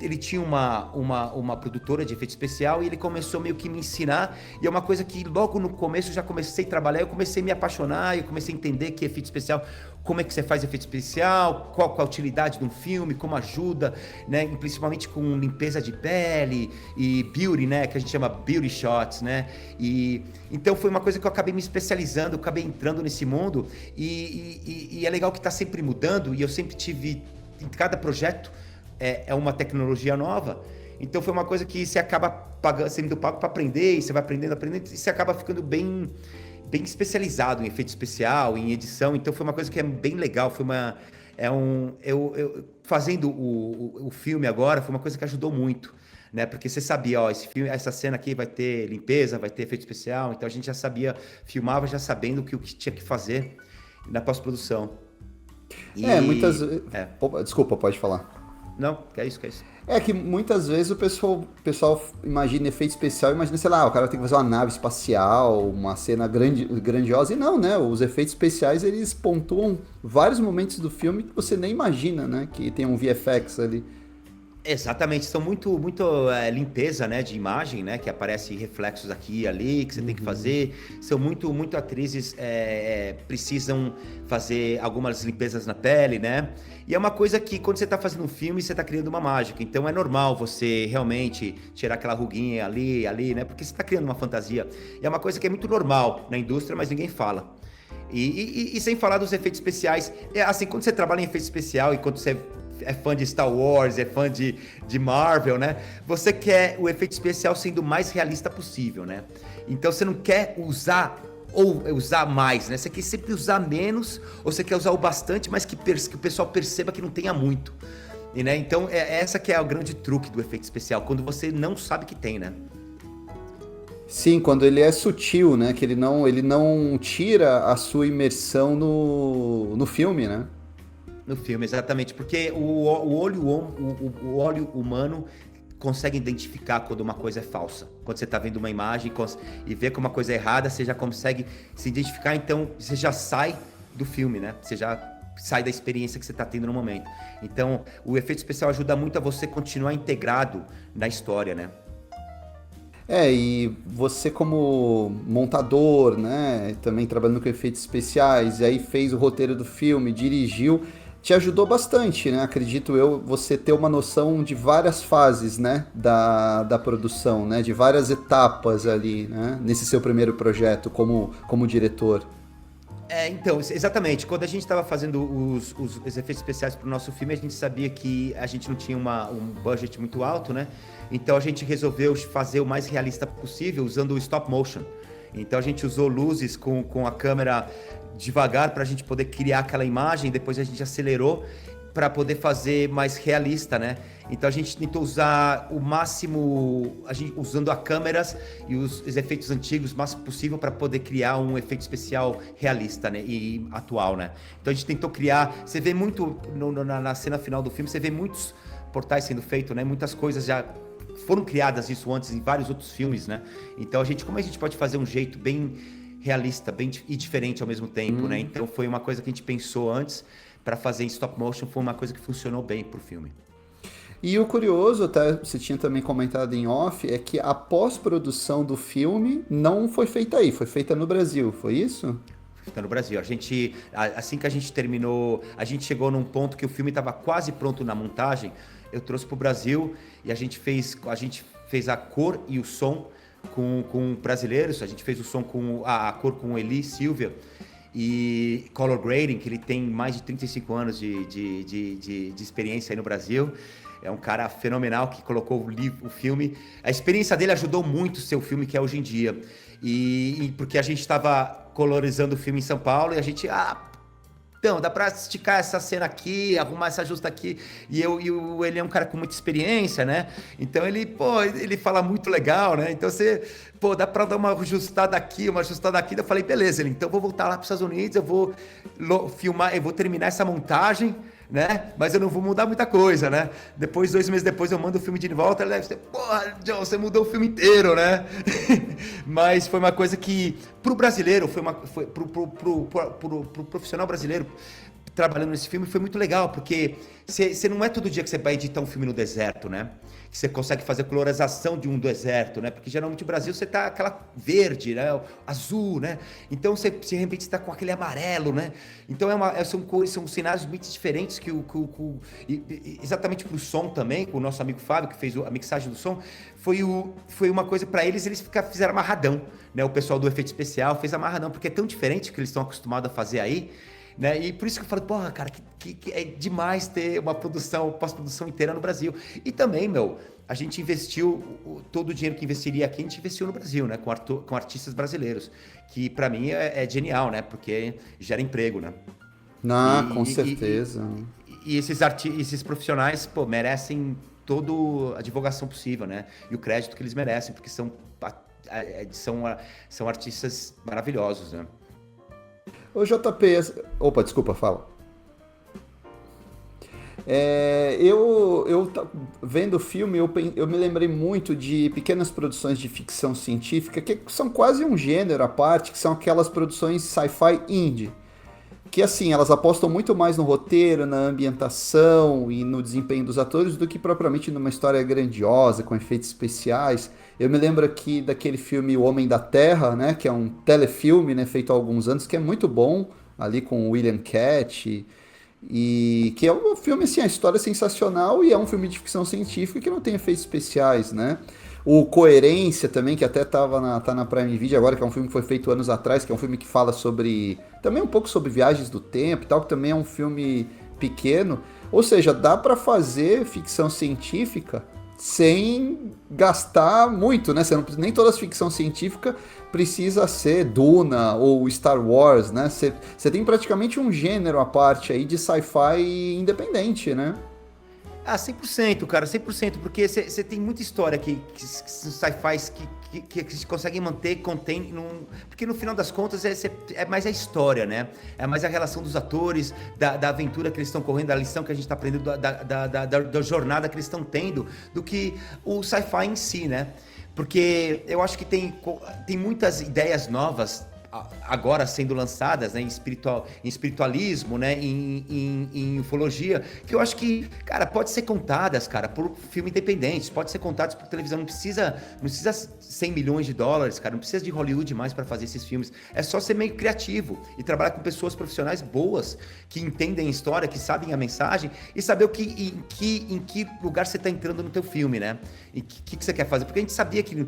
ele tinha uma produtora de efeito especial e ele começou meio que me ensinar, e é uma coisa que logo no começo eu já comecei a trabalhar, eu comecei a me apaixonar, eu comecei a entender que efeito especial, como é que você faz efeito especial, qual a utilidade de um filme, como ajuda, né, principalmente com limpeza de pele e beauty, né, que a gente chama beauty shots, né, e então foi uma coisa que eu acabei me especializando, eu acabei entrando nesse mundo, e é legal que está sempre mudando, e eu sempre tive, em cada projeto é uma tecnologia nova. Então foi uma coisa que você acaba sendo pago para aprender, e você vai aprendendo, e você acaba ficando bem especializado em efeito especial, em edição. Então foi uma coisa que é bem legal. Fazendo o filme agora, foi uma coisa que ajudou muito, né? Porque você sabia, essa cena aqui vai ter limpeza, vai ter efeito especial. Então a gente já sabia, filmava já sabendo o que tinha que fazer na pós-produção. Muitas vezes. Desculpa, pode falar. Não, que é isso. É que muitas vezes o pessoal imagina efeito especial, imagina, sei lá, o cara tem que fazer uma nave espacial, uma cena grandiosa, e não, né? Os efeitos especiais, eles pontuam vários momentos do filme que você nem imagina, né? Que tem um VFX ali. Exatamente, são muito limpeza, né, de imagem, né, que aparece reflexos aqui e ali, que você tem que fazer. São muito atrizes precisam fazer algumas limpezas na pele, né? E é uma coisa que quando você está fazendo um filme, você está criando uma mágica. Então é normal você realmente tirar aquela ruguinha ali, né? Porque você está criando uma fantasia. E é uma coisa que é muito normal na indústria, mas ninguém fala. E sem falar dos efeitos especiais, assim, quando você trabalha em efeito especial e quando você é fã de Star Wars, é fã de Marvel, né? Você quer o efeito especial sendo o mais realista possível, né? Então você não quer usar mais, né? Você quer sempre usar menos, ou você quer usar o bastante, mas que o pessoal perceba que não tenha muito. Né? Então essa que é o grande truque do efeito especial, quando você não sabe que tem, né? Sim, quando ele é sutil, né? Que ele não tira a sua imersão no filme, né? No filme, exatamente, porque o olho humano consegue identificar quando uma coisa é falsa. Quando você está vendo uma imagem e vê que uma coisa é errada, você já consegue se identificar, então você já sai do filme, né? Você já sai da experiência que você está tendo no momento. Então, o efeito especial ajuda muito a você continuar integrado na história, né? E você como montador, né, também trabalhando com efeitos especiais, e aí fez o roteiro do filme, dirigiu, te ajudou bastante, né? Acredito eu, você ter uma noção de várias fases, né, da produção, né, de várias etapas ali, né, nesse seu primeiro projeto como diretor. Então, exatamente. Quando a gente estava fazendo os efeitos especiais para o nosso filme, a gente sabia que a gente não tinha um budget muito alto, né? Então a gente resolveu fazer o mais realista possível usando o stop motion. Então a gente usou luzes com a câmera devagar para a gente poder criar aquela imagem, depois a gente acelerou para poder fazer mais realista, né? Então a gente tentou usar o máximo, usando a câmeras e os efeitos antigos o máximo possível para poder criar um efeito especial realista, né? E atual, né? Então a gente tentou criar, você vê muito na cena final do filme, você vê muitos portais sendo feitos, né? Muitas coisas já foram criadas isso antes em vários outros filmes, né? Então como a gente pode fazer um jeito bem realista, e diferente ao mesmo tempo, né? Então foi uma coisa que a gente pensou antes para fazer em stop motion, foi uma coisa que funcionou bem pro filme. E o curioso, até você tinha também comentado em off, é que a pós-produção do filme não foi feita aí, foi feita no Brasil, foi isso? Fica no Brasil. Assim que a gente terminou, a gente chegou num ponto que o filme estava quase pronto na montagem, eu trouxe pro Brasil e a gente fez a cor e o som com brasileiros, a gente fez o som com a cor com Eli Silvia e color grading, que ele tem mais de 35 anos de experiência aí no Brasil. É um cara fenomenal que colocou o filme. A experiência dele ajudou muito o seu filme que é hoje em dia. E porque a gente estava colorizando o filme em São Paulo e a gente... Então, dá pra esticar essa cena aqui, arrumar essa justa aqui. Ele é um cara com muita experiência, né? Então ele fala muito legal, né? Então dá pra dar uma ajustada aqui, uma ajustada aqui. Eu falei, beleza, então eu vou voltar lá pros Estados Unidos, eu vou filmar, eu vou terminar essa montagem, né? Mas eu não vou mudar muita coisa, né? 2 meses depois eu mando o filme de volta, ele deve ser, porra, John, você mudou o filme inteiro, né? Mas foi uma coisa que, pro brasileiro, pro profissional brasileiro trabalhando nesse filme, foi muito legal, porque você não é todo dia que você vai editar um filme no deserto, né? Que você consegue fazer a colorização de um deserto, né? Porque geralmente no Brasil você tá aquela verde, né? Azul, né? Então de repente você tá com aquele amarelo, né? Então são cores, são cenários muito diferentes exatamente pro som também, com o nosso amigo Fábio, que fez a mixagem do som, foi uma coisa para eles fizeram amarradão, né? O pessoal do efeito especial fez amarradão, porque é tão diferente do que eles estão acostumados a fazer aí, né? E por isso que eu falo, porra, cara, que é demais ter uma pós-produção inteira no Brasil. E também, a gente investiu todo o dinheiro que investiria aqui, a gente investiu no Brasil, né? Com artistas brasileiros, que para mim é genial, né? Porque gera emprego, né? Com certeza. E esses profissionais, merecem toda a divulgação possível, né? E o crédito que eles merecem, porque são artistas maravilhosos, né? Ô JP, opa, desculpa, fala. Vendo o filme, eu me lembrei muito de pequenas produções de ficção científica, que são quase um gênero à parte, que são aquelas produções sci-fi indie. Que assim, elas apostam muito mais no roteiro, na ambientação e no desempenho dos atores do que propriamente numa história grandiosa, com efeitos especiais. Eu me lembro aqui daquele filme O Homem da Terra, né, que é um telefilme, né, feito há alguns anos, que é muito bom, ali com o William Katt, e que é um filme, assim, a história é sensacional e é um filme de ficção científica que não tem efeitos especiais, né? O Coerência também, que até tá na Prime Video agora, que é um filme que foi feito anos atrás, que é um filme que fala sobre... também um pouco sobre viagens do tempo e tal, que também é um filme pequeno. Ou seja, dá para fazer ficção científica sem gastar muito, né? Nem toda ficção científica precisa ser Duna ou Star Wars, né? Você tem praticamente um gênero à parte aí de sci-fi independente, né? Ah, 100%, cara, 100%, porque você tem muita história que sci-fi que conseguem manter, contém, porque no final das contas é mais a história, né? É mais a relação dos atores, da aventura que eles estão correndo, da lição que a gente está aprendendo, da jornada que eles estão tendo, do que o sci-fi em si, né? Porque eu acho que tem muitas ideias novas agora sendo lançadas, né, em espiritualismo, né, em ufologia, que eu acho que, cara, pode ser contadas, cara, por filme independente, pode ser contadas por televisão, não precisa 100 milhões de dólares, cara, não precisa de Hollywood mais para fazer esses filmes, é só ser meio criativo e trabalhar com pessoas profissionais boas, que entendem a história, que sabem a mensagem e saber em que lugar você tá entrando no teu filme, né, e o que você quer fazer, porque a gente sabia que,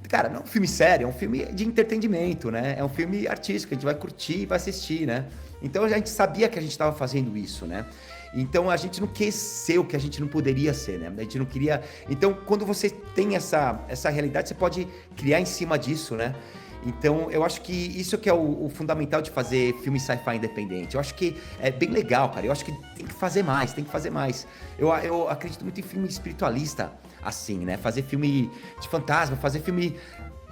cara, não é um filme sério, é um filme de entretenimento, né? É um filme artístico, a gente vai curtir e vai assistir, né? Então a gente sabia que a gente estava fazendo isso, né? Então a gente não quis ser o que a gente não poderia ser, né? A gente não queria... Então quando você tem essa realidade, você pode criar em cima disso, né? Então eu acho que isso que é o fundamental de fazer filme sci-fi independente. Eu acho que é bem legal, cara. Eu acho que tem que fazer mais, tem que fazer mais. Eu acredito muito em filme espiritualista, assim, né? Fazer filme de fantasma, fazer filme...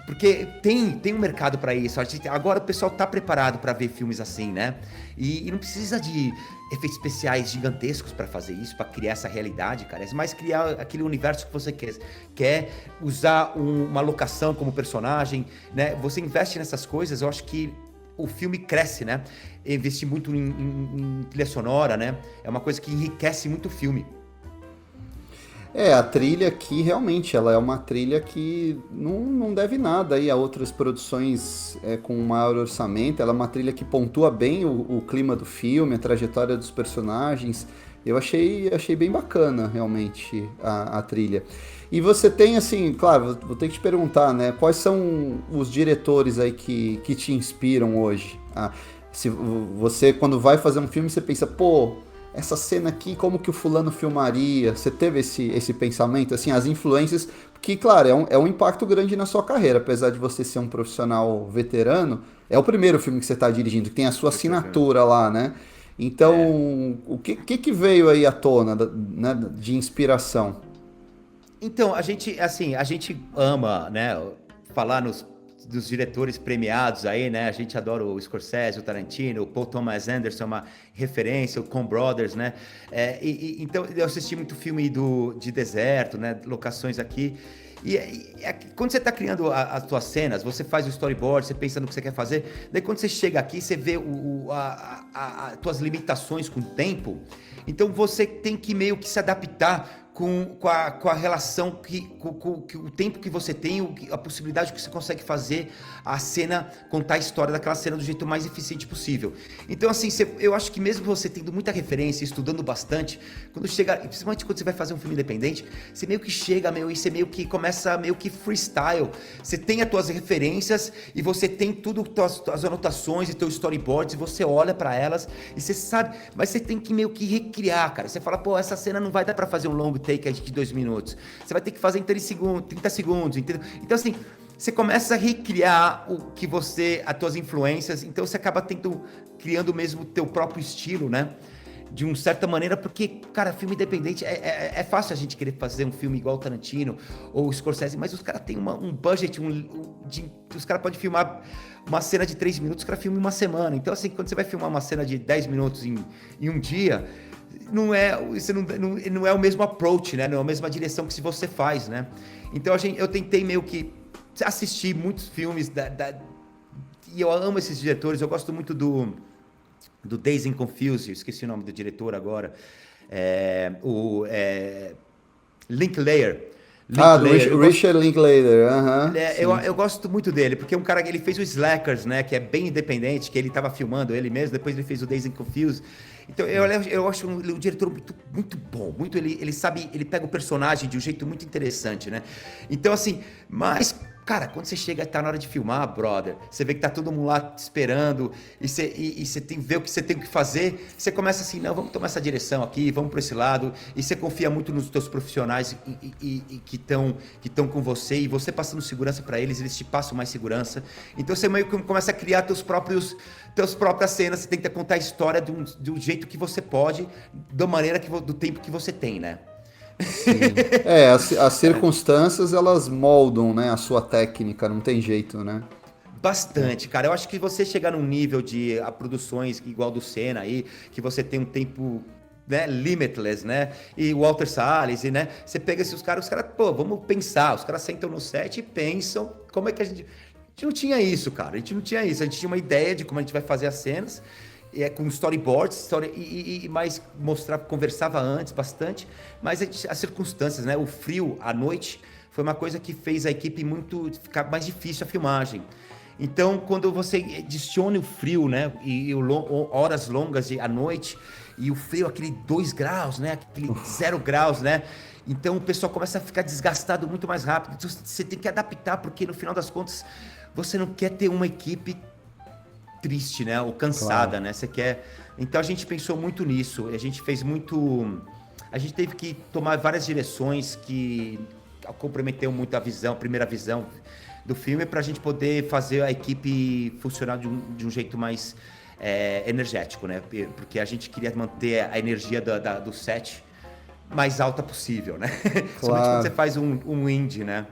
Porque tem um mercado para isso. Agora o pessoal tá preparado para ver filmes assim, né? E não precisa de efeitos especiais gigantescos para fazer isso, para criar essa realidade, cara. É mais criar aquele universo que você quer usar uma locação como personagem, né? Você investe nessas coisas, eu acho que o filme cresce, né? Investir muito em trilha sonora, né? É uma coisa que enriquece muito o filme. A trilha aqui realmente, ela é uma trilha que não deve nada aí a outras produções com maior orçamento. Ela é uma trilha que pontua bem o clima do filme, a trajetória dos personagens. Eu achei bem bacana, realmente, a trilha. E você tem, assim, claro, vou ter que te perguntar, né? Quais são os diretores aí que te inspiram hoje? Se você, quando vai fazer um filme, você pensa, pô, essa cena aqui, como que o fulano filmaria? Você teve esse pensamento, assim, as influências, porque, claro, é um impacto grande na sua carreira, apesar de você ser um profissional veterano, é o primeiro filme que você está dirigindo, que tem a sua assinatura lá, né? Então, o que veio aí à tona, né, de inspiração? Então, a gente ama, né, falar dos diretores premiados aí, né? A gente adora o Scorsese, o Tarantino, o Paul Thomas Anderson, é uma referência, o Coen Brothers, né? Então, eu assisti muito filme de deserto, né? Locações aqui. Quando você está criando as tuas cenas, você faz o storyboard, você pensa no que você quer fazer, daí quando você chega aqui, você vê as tuas limitações com o tempo, então você tem que meio que se adaptar com a relação, com o tempo que você tem, a possibilidade que você consegue fazer a cena, contar a história daquela cena do jeito mais eficiente possível. Então, assim, eu acho que mesmo você tendo muita referência, estudando bastante, quando chega, principalmente quando você vai fazer um filme independente, você meio que chega, e você meio que começa meio que freestyle. Você tem as tuas referências e você tem tudo, as anotações e teus storyboards, e você olha pra elas e você sabe, mas você tem que meio que recriar, cara. Você fala, pô, essa cena não vai dar pra fazer um longo take de 2 minutos. Você vai ter que fazer em 30 segundos, entendeu? Então, assim, você começa a recriar as tuas influências, então você acaba criando mesmo o teu próprio estilo, né? De uma certa maneira, porque, cara, filme independente, é fácil a gente querer fazer um filme igual o Tarantino ou o Scorsese, mas os caras têm um budget, os caras podem filmar uma cena de 3 minutos, os caras filmam em uma semana. Então, assim, quando você vai filmar uma cena de 10 minutos em um dia, não é o mesmo approach, né? Não é a mesma direção que se você faz, né? Então eu tentei meio que assistir muitos filmes e eu amo esses diretores. Eu gosto muito do Dazed and Confused, esqueci o nome do diretor agora, Linklater. Do Richard Linklater, eu gosto muito dele, porque é um cara que ele fez o Slackers, né, que é bem independente, que ele estava filmando ele mesmo, depois ele fez o Dazed and Confused. Então eu acho um diretor muito bom, ele sabe, ele pega o personagem de um jeito muito interessante, né? Então, assim, mas, cara, quando você chega e tá na hora de filmar, brother, você vê que tá todo mundo lá te esperando, e você tem que ver o que você tem que fazer, você começa assim, não, vamos tomar essa direção aqui, vamos para esse lado, e você confia muito nos teus profissionais que estão com você, e você passando segurança para eles te passam mais segurança. Então você meio que começa a criar teus próprias cenas, você tenta contar a história de um jeito que você pode, da maneira do tempo que você tem, né? Sim. As circunstâncias, elas moldam, né, a sua técnica, não tem jeito, né? Bastante, cara. Eu acho que você chegar num nível de produções igual do Senna aí, que você tem um tempo, né, limitless, né? E o Walter Salles, e, né? Você pega esses caras, pô, vamos pensar. Os caras sentam no set e pensam como é que a gente. A gente não tinha isso, cara. A gente não tinha isso. A gente tinha uma ideia de como a gente vai fazer as cenas, com storyboards, mais mostrar, conversava antes bastante, mas as circunstâncias, né? O frio à noite foi uma coisa que fez a equipe muito ficar mais difícil a filmagem. Então, quando você adiciona o frio, né, horas longas à noite, e o frio, aquele 2 graus, né, aquele 0 graus, né, então o pessoal começa a ficar desgastado muito mais rápido. Então, você tem que adaptar, porque no final das contas, você não quer ter uma equipe triste, né, ou cansada, Claro. né, você quer... Então, a gente pensou muito nisso, a gente fez muito... A gente teve que tomar várias direções que comprometeu muito a visão, a primeira visão do filme, para a gente poder fazer a equipe funcionar de um jeito mais energético, né? Porque a gente queria manter a energia do set mais alta possível, né? Somente quando você Claro. faz um indie, né?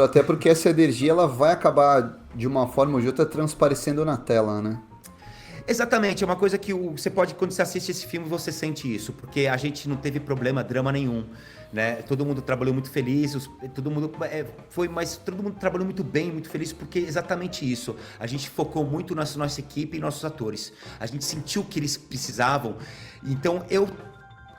Até porque essa energia, ela vai acabar, de uma forma ou de outra, transparecendo na tela, né? Exatamente, é uma coisa que você pode, quando você assiste esse filme, você sente isso, porque a gente não teve problema, drama nenhum, né? Todo mundo trabalhou muito feliz, todo mundo mas todo mundo trabalhou muito bem, muito feliz, porque é exatamente isso. A gente focou muito na nossa equipe e nossos atores. A gente sentiu o que eles precisavam. Então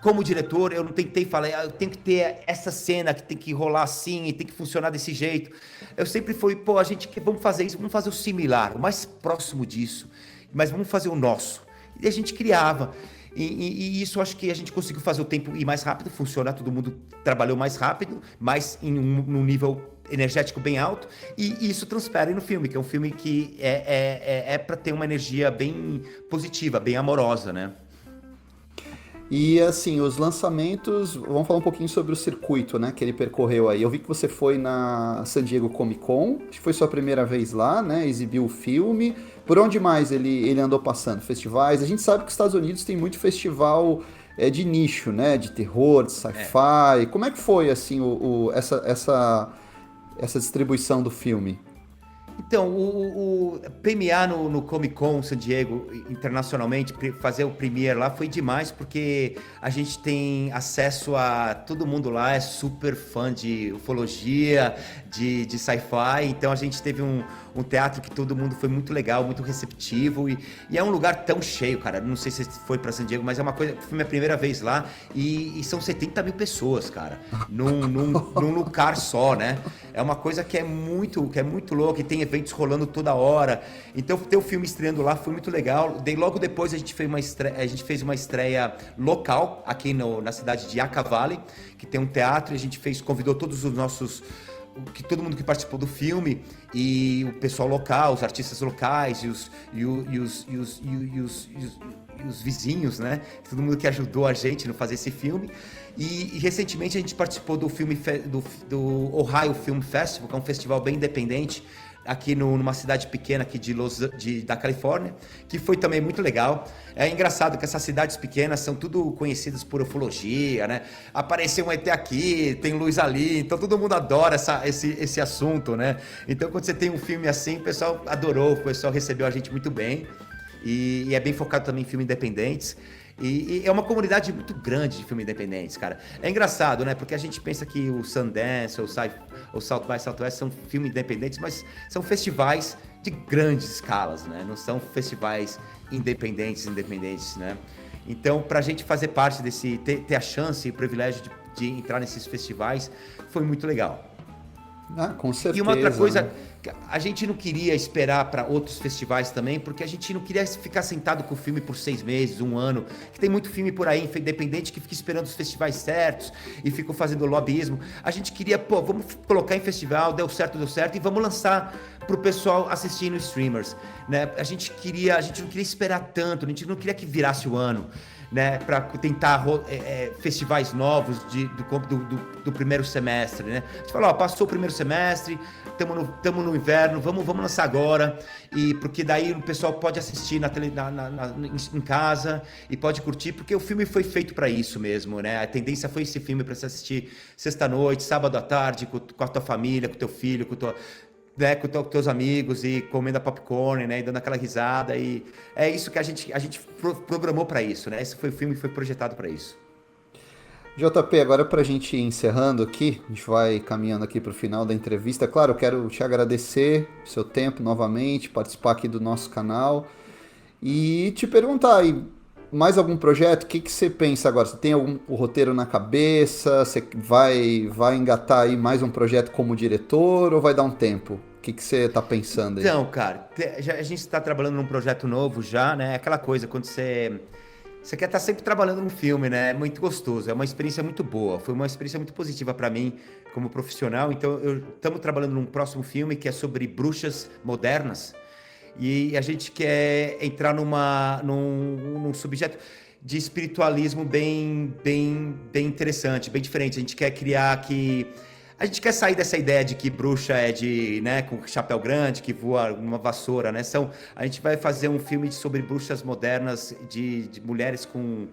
como diretor, eu não tentei falar, eu tenho que ter essa cena que tem que rolar assim e tem que funcionar desse jeito. Eu sempre fui, pô, vamos fazer isso, vamos fazer o similar, o mais próximo disso, mas vamos fazer o nosso. E a gente criava. E isso acho que a gente conseguiu fazer o tempo ir mais rápido, funcionar, todo mundo trabalhou mais rápido, mais num nível energético bem alto, e isso transfere no filme, que é um filme que é para ter uma energia bem positiva, bem amorosa, né? E assim, os lançamentos, vamos falar um pouquinho sobre o circuito, né, que ele percorreu aí. Eu vi que você foi na San Diego Comic Con, acho que foi sua primeira vez lá, né, exibiu o filme. Por onde mais ele andou passando? Festivais? A gente sabe que os Estados Unidos tem muito festival de nicho, né, de terror, de sci-fi. Como é que foi, assim, essa distribuição do filme? Então, o premiar no Comic Con San Diego internacionalmente, fazer o premiere lá foi demais, porque a gente tem acesso a... Todo mundo lá é super fã de ufologia, de sci-fi, então a gente teve um teatro que todo mundo foi muito legal, muito receptivo, e é um lugar tão cheio, cara. Não sei se você foi para San Diego, mas é uma coisa... Foi minha primeira vez lá, e são 70 mil pessoas, cara, num lugar só, né? É uma coisa que é muito louca, e tem eventos rolando toda hora. Então, ter o filme estreando lá foi muito legal. Logo depois a gente fez uma estreia local aqui na cidade de Yucca Valley, que tem um teatro, e a gente convidou todos os nossos... todo mundo que participou do filme, e o pessoal local, os artistas locais e os vizinhos, né? Todo mundo que ajudou a gente a fazer esse filme. E recentemente a gente participou do filme do Ohio Film Festival, que é um festival bem independente aqui numa cidade pequena aqui da Califórnia, que foi também muito legal. É engraçado que essas cidades pequenas são tudo conhecidas por ufologia, né? Apareceu um ET aqui, tem luz ali, então todo mundo adora esse assunto, né? Então quando você tem um filme assim, o pessoal adorou, o pessoal recebeu a gente muito bem, e é bem focado também em filmes independentes. E é uma comunidade muito grande de filmes independentes, cara. É engraçado, né? Porque a gente pensa que o Sundance ou South by Southwest são filmes independentes, mas são festivais de grandes escalas, né? Não são festivais independentes, né? Então, pra gente fazer parte ter a chance e o privilégio de entrar nesses festivais, foi muito legal. Ah, com certeza. E uma outra coisa, Né? a gente não queria esperar para outros festivais também, porque a gente não queria ficar sentado com o filme por 6 meses, um ano, que tem muito filme por aí, independente, que fica esperando os festivais certos e ficam fazendo lobbyismo. A gente queria, vamos colocar em festival, deu certo, e vamos lançar pro pessoal assistir nos streamers, né? A gente não queria esperar tanto, a gente não queria que virasse o ano. né, para tentar festivais novos do primeiro semestre, né? A gente falou, ó, passou o primeiro semestre, estamos no inverno, vamos lançar agora, e porque daí o pessoal pode assistir em casa e pode curtir, porque o filme foi feito para isso mesmo, né? A tendência foi esse filme para você assistir sexta-noite, sábado à tarde, com a tua família, com o teu filho, né, com teus amigos e comendo popcorn, né, e dando aquela risada, e é isso que a gente programou para isso, né? Esse foi o filme que foi projetado para isso. JP, agora para a gente ir encerrando aqui, a gente vai caminhando aqui para o final da entrevista. Claro, eu quero te agradecer o seu tempo novamente, participar aqui do nosso canal e te perguntar aí, mais algum projeto? O que que você pensa agora? Você tem o roteiro na cabeça? Você vai engatar aí mais um projeto como diretor ou vai dar um tempo? O que que você está pensando aí? Então, cara, a gente está trabalhando num projeto novo já, né? Aquela coisa, quando você quer estar sempre trabalhando num filme, né? É muito gostoso, é uma experiência muito boa. Foi uma experiência muito positiva para mim como profissional. Então, estamos trabalhando num próximo filme que é sobre bruxas modernas. E a gente quer entrar num subjeto de espiritualismo bem interessante, bem diferente. A gente quer criar que... A gente quer sair dessa ideia de que bruxa é né, com chapéu grande, que voa uma vassoura, né? A gente vai fazer um filme sobre bruxas modernas, de mulheres com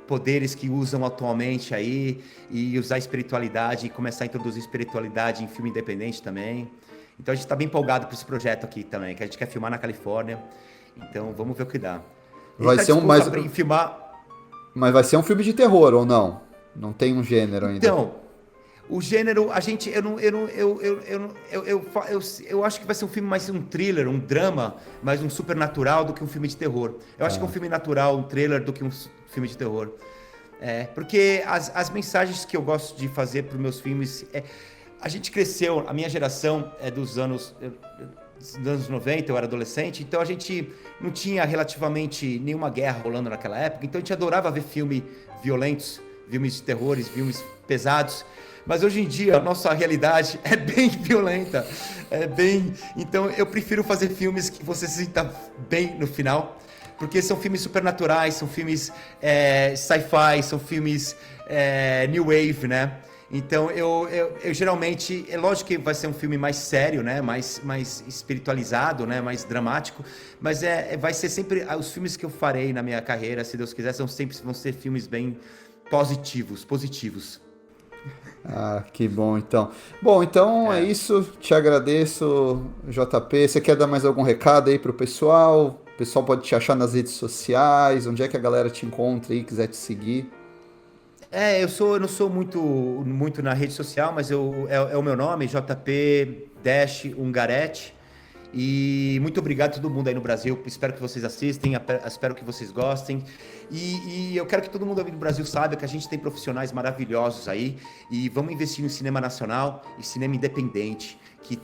poderes que usam atualmente aí, e usar espiritualidade, e começar a introduzir espiritualidade em filme independente também. Então a gente está bem empolgado para esse projeto aqui também, que a gente quer filmar na Califórnia. Então vamos ver o que dá. Vai ser filmar. Mas vai ser um filme de terror ou não? Não tem um gênero ainda. Então, o gênero, a gente, eu acho que vai ser um filme mais um thriller, um drama, mais um supernatural do que um filme de terror. Eu acho que é um filme natural, um thriller, do que um filme de terror. Porque as mensagens que eu gosto de fazer para os meus filmes a gente cresceu, a minha geração é dos anos 90, eu era adolescente, então a gente não tinha relativamente nenhuma guerra rolando naquela época, então a gente adorava ver filmes violentos, filmes de terrores, filmes pesados, mas hoje em dia a nossa realidade é bem violenta, então eu prefiro fazer filmes que você se sinta bem no final, porque são filmes supernaturais, são filmes sci-fi, são filmes new wave, né? Então, eu geralmente, é lógico que vai ser um filme mais sério, né? Mais espiritualizado, né? Mais dramático, mas vai ser sempre, os filmes que eu farei na minha carreira, se Deus quiser, vão ser filmes bem positivos. Ah, que bom então. Bom, então é isso, te agradeço, JP. Você quer dar mais algum recado aí pro pessoal? O pessoal pode te achar nas redes sociais, onde é que a galera te encontra aí, quiser te seguir? Eu não sou muito na rede social, mas é o meu nome, JP-Ungaretti. E muito obrigado a todo mundo aí no Brasil. Espero que vocês assistem, espero que vocês gostem. E eu quero que todo mundo aí no Brasil saiba que a gente tem profissionais maravilhosos aí. E vamos investir no cinema nacional e cinema independente, que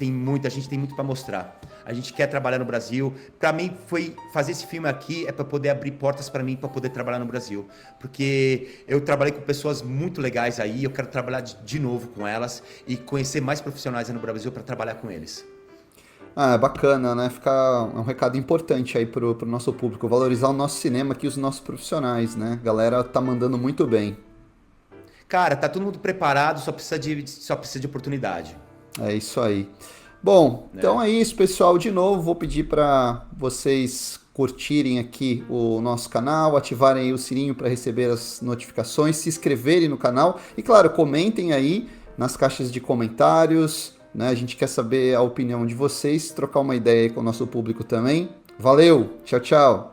a gente tem muito para mostrar. A gente quer trabalhar no Brasil. Para mim, fazer esse filme aqui é para poder abrir portas para mim, para poder trabalhar no Brasil. Porque eu trabalhei com pessoas muito legais aí, eu quero trabalhar de novo com elas e conhecer mais profissionais aí no Brasil para trabalhar com eles. Ah, bacana, né? É um recado importante aí pro nosso público, valorizar o nosso cinema aqui, os nossos profissionais, né? A galera tá mandando muito bem. Cara, tá todo mundo preparado, só precisa de oportunidade. É isso aí. Bom, então é isso, pessoal. De novo, vou pedir para vocês curtirem aqui o nosso canal, ativarem aí o sininho para receber as notificações, se inscreverem no canal e, claro, comentem aí nas caixas de comentários, né? A gente quer saber a opinião de vocês, trocar uma ideia aí com o nosso público também. Valeu, tchau, tchau!